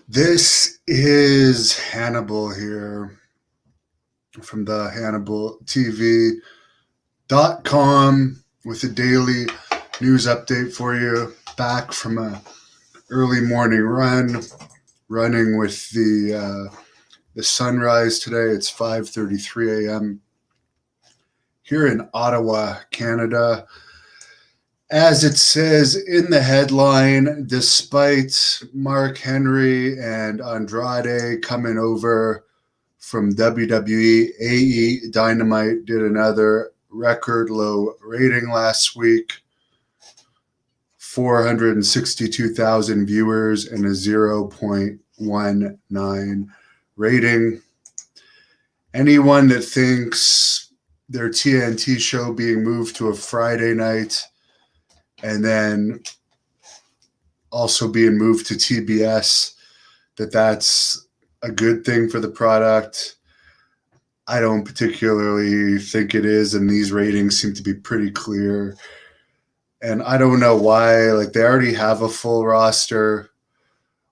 This is Hannibal here from the HannibalTV.com with a daily news update for you. Back from a early morning running with the sunrise today. It's 5:33 a.m. here in Ottawa, Canada. As it says in the headline, despite Mark Henry and Andrade coming over from WWE, Dynamite did another record low rating last week. 462,000 viewers and a 0.19 rating. Anyone that thinks their TNT show being moved to a Friday night and then also being moved to TBS, that's a good thing for the product. I don't particularly think it is, and these ratings seem to be pretty clear. And I don't know why, they already have a full roster,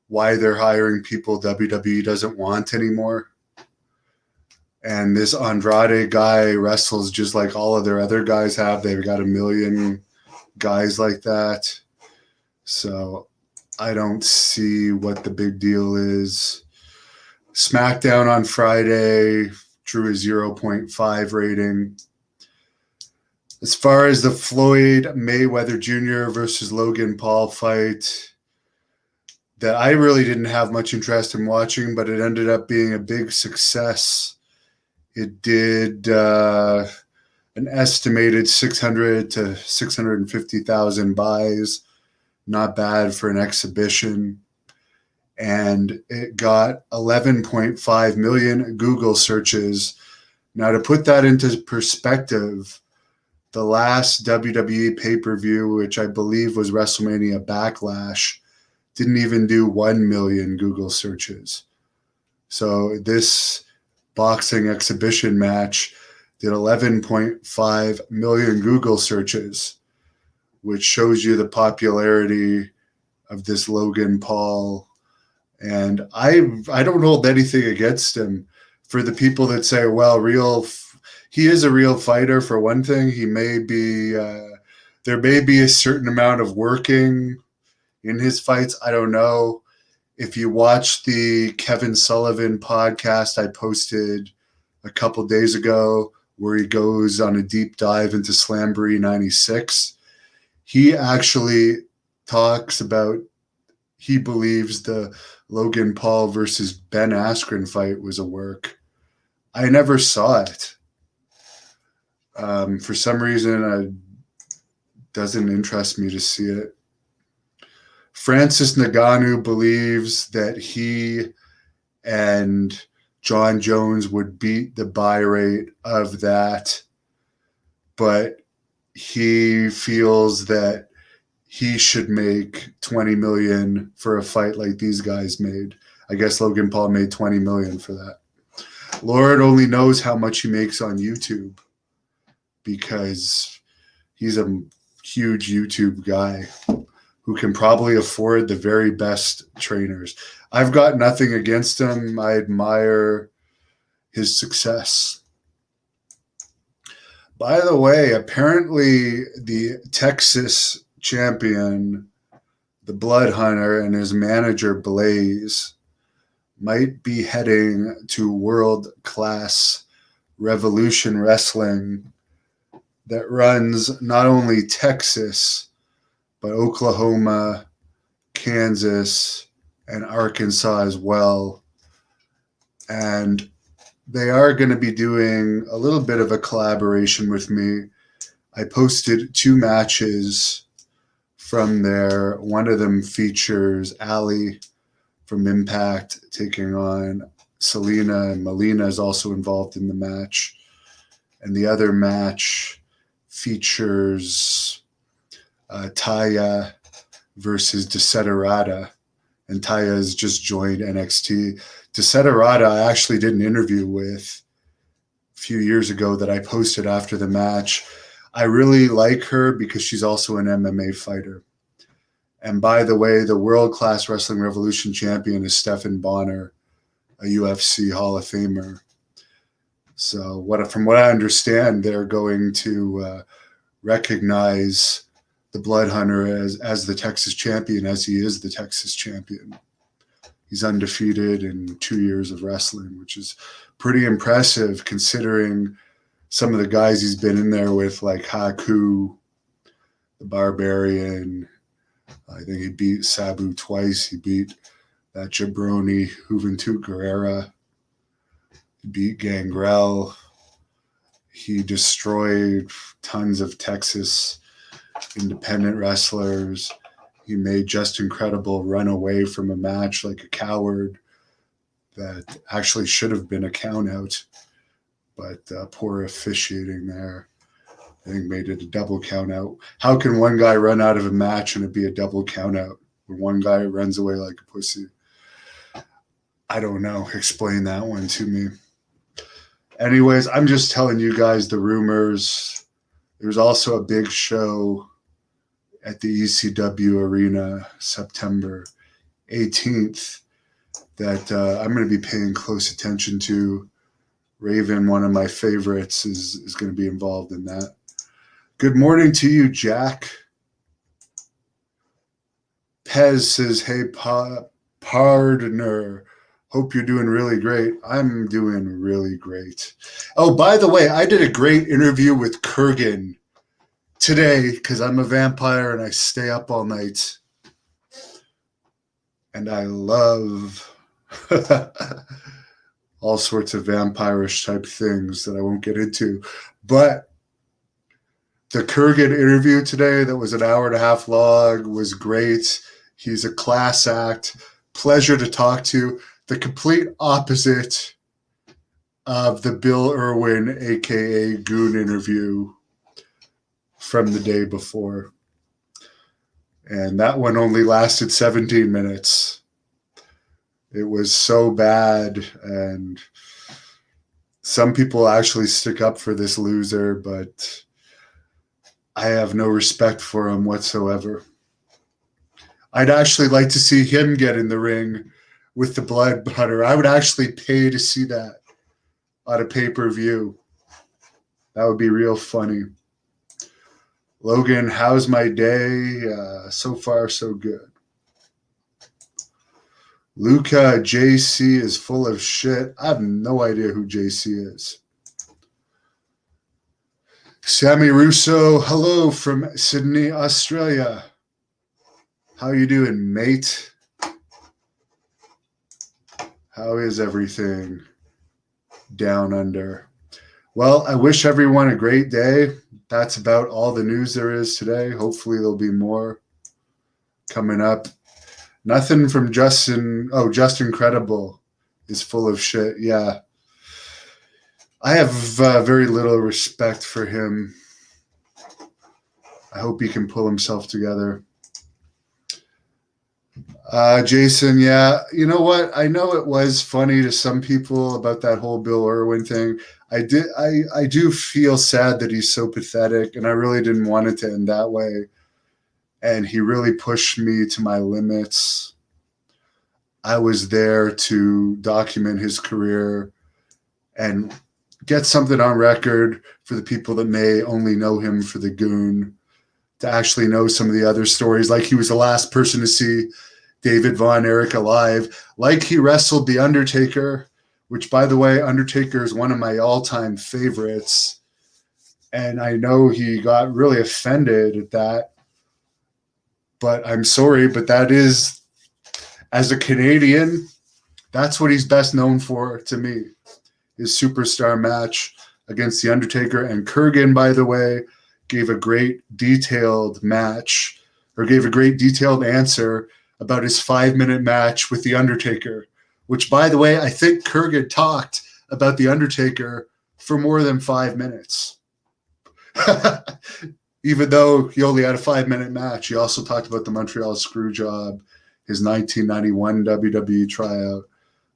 why they're hiring people WWE doesn't want anymore. And this Andrade guy wrestles just like all of their other guys have. They've got a million guys like that. So I don't see what the big deal is. SmackDown on Friday drew a 0.5 rating. As far as the Floyd Mayweather Jr. versus Logan Paul fight, that I really didn't have much interest in watching, but it ended up being a big success. It did an estimated 600 to 650,000 buys. Not bad for an exhibition. And it got 11.5 million Google searches. Now, to put that into perspective, the last WWE pay-per-view, which I believe was WrestleMania Backlash, didn't even do 1 million Google searches. So this boxing exhibition match did 11.5 million Google searches, which shows you the popularity of this Logan Paul. And I don't hold anything against him. For the people that say, well, he is a real fighter, for one thing. He may be, there may be a certain amount of working in his fights. I don't know. If you watch the Kevin Sullivan podcast I posted a couple days ago, where he goes on a deep dive into Slamboree 96, he actually talks about, he believes the Logan Paul versus Ben Askren fight was a work. I never saw it. For some reason, it doesn't interest me to see it. Francis Ngannou believes that he and John Jones would beat the buy rate of that, but he feels that he should make 20 million for a fight like these guys made. I guess Logan Paul made 20 million for that. Lord only knows how much he makes on YouTube, because he's a huge YouTube guy who can probably afford the very best trainers. I've got nothing against him. I admire his success. By the way, apparently the Texas champion, the Blood Hunter, and his manager Blaze might be heading to world-class Revolution Wrestling that runs not only Texas, but Oklahoma, Kansas, and Arkansas as well. And they are going to be doing a little bit of a collaboration with me. I posted 2 matches from there. One of them features Ali from Impact taking on Selena, and Melina is also involved in the match. And the other match features Taya versus Desiderata, and Taya has just joined NXT. Desiderata I actually did an interview with a few years ago that I posted after the match. I really like her because she's also an MMA fighter. And by the way, the World Class Wrestling Revolution champion is Stephan Bonner, a UFC Hall of Famer. So from what I understand, they're going to recognize the Blood Hunter as the Texas champion, as he is the Texas champion. He's undefeated in 2 years of wrestling, which is pretty impressive considering some of the guys he's been in there with, like Haku, the Barbarian. I think he beat Sabu twice. He beat that jabroni Juventud Guerrera. He beat Gangrel. He destroyed tons of Texas independent wrestlers. He made Just Incredible run away from a match like a coward that actually should have been a count out, but poor officiating there, I think, made it a double count out. How can one guy run out of a match and it be a double count out when one guy runs away like a pussy? I don't know. Explain that one to me. Anyways, I'm just telling you guys the rumors. There's also a big show at the ECW Arena September 18th that I'm going to be paying close attention to. Raven, one of my favorites, is going to be involved in that. Good morning to you, Jack. Pez says, hey, partner. Hope you're doing really great. I'm doing really great. Oh, by the way, I did a great interview with Kurgan today because I'm a vampire and I stay up all night. And I love all sorts of vampirish type things that I won't get into. But the Kurgan interview today that was an hour and a half long was great. He's a class act. Pleasure to talk to. The complete opposite of the Bill Irwin, a.k.a. Goon interview from the day before. And that one only lasted 17 minutes. It was so bad. And some people actually stick up for this loser, but I have no respect for him whatsoever. I'd actually like to see him get in the ring with the Blood Hunter. I would actually pay to see that on a pay-per-view. That would be real funny. Logan, how's my day? So far, so good. Luca, JC is full of shit. I have no idea who JC is. Sammy Russo, hello from Sydney, Australia. How you doing, mate? How is everything down under? Well, I wish everyone a great day. That's about all the news there is today. Hopefully there'll be more coming up. Nothing from Justin. Oh, Just Incredible is full of shit. Yeah. I have very little respect for him. I hope he can pull himself together. Jason, yeah, you know what? I know it was funny to some people about that whole Bill Irwin thing. I do feel sad that he's so pathetic, and I really didn't want it to end that way. And he really pushed me to my limits. I was there to document his career and get something on record for the people that may only know him for the Goon, to actually know some of the other stories, like he was the last person to see David Von Erich alive, like he wrestled The Undertaker, which, by the way, Undertaker is one of my all-time favorites. And I know he got really offended at that. But I'm sorry, but that is, as a Canadian, that's what he's best known for to me, his superstar match against The Undertaker. And Kurgan, by the way, gave a great detailed match, or gave a great detailed answer about his 5-minute match with The Undertaker, which, by the way, I think Kurgan talked about The Undertaker for more than 5 minutes. Even though he only had a 5-minute match, he also talked about the Montreal Screwjob, his 1991 WWE tryout,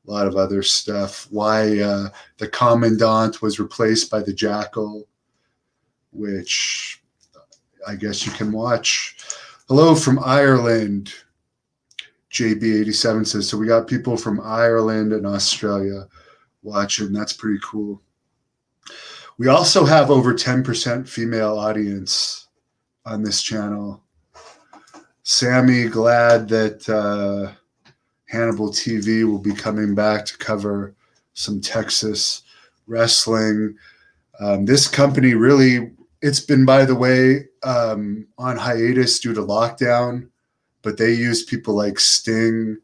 a lot of other stuff, why the Commandant was replaced by the Jackal, which I guess you can watch. Hello from Ireland. JB87 says, so we got people from Ireland and Australia watching. That's pretty cool. We also have over 10% female audience on this channel. Sammy, glad that Hannibal TV will be coming back to cover some Texas wrestling. This company really, it's been, by the way, on hiatus due to lockdown, but they use people like Sting,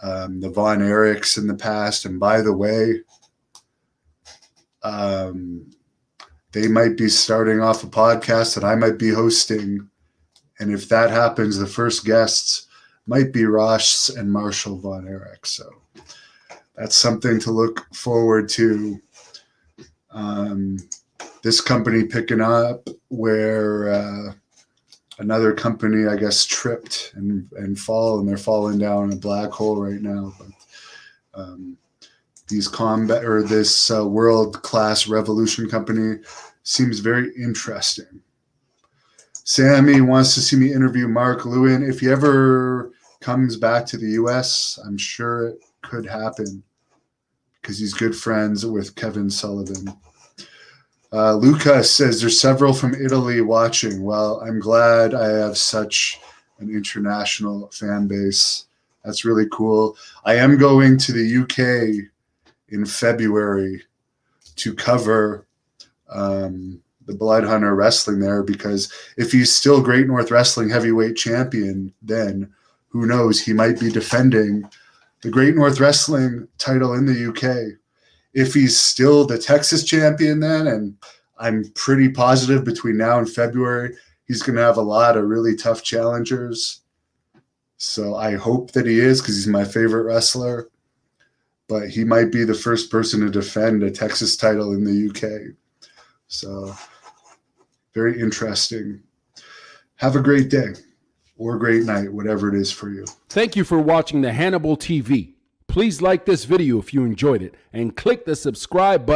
the Von Erichs in the past. And by the way, they might be starting off a podcast that I might be hosting. And if that happens, the first guests might be Ross and Marshall Von Erich. So that's something to look forward to. This company picking up where another company, I guess, tripped and fall, and they're falling down a black hole right now. But this world-class Revolution company seems very interesting. Sammy wants to see me interview Mark Lewin. If he ever comes back to the U.S., I'm sure it could happen because he's good friends with Kevin Sullivan. Lucas says there's several from Italy watching. Well, I'm glad I have such an international fan base. That's really cool. I am going to the UK in February to cover the Blood Hunter wrestling there, because if he's still Great North Wrestling heavyweight champion, then who knows, he might be defending the Great North Wrestling title in the UK. If he's still the Texas champion then, and I'm pretty positive between now and February, he's going to have a lot of really tough challengers. So I hope that he is, because he's my favorite wrestler. But he might be the first person to defend a Texas title in the UK. So very interesting. Have a great day or great night, whatever it is for you. Thank you for watching the Hannibal TV. Please like this video if you enjoyed it and click the subscribe button.